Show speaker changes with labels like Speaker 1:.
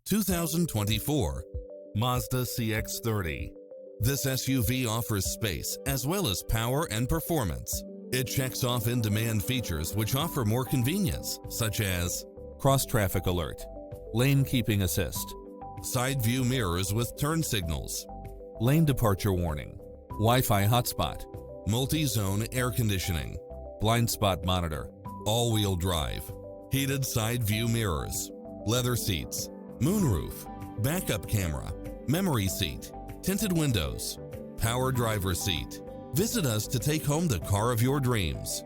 Speaker 1: 2024 Mazda CX-30. This SUV offers space as well as power and performance. It checks off in-demand features which offer more convenience, such as cross-traffic alert, lane keeping assist, side view mirrors with turn signals, lane departure warning, Wi-Fi hotspot, multi-zone air conditioning, blind spot monitor, all-wheel drive, heated side view mirrors, leather seats, moonroof, backup camera, memory seat, tinted windows, power driver seat. Visit us to take home the car of your dreams.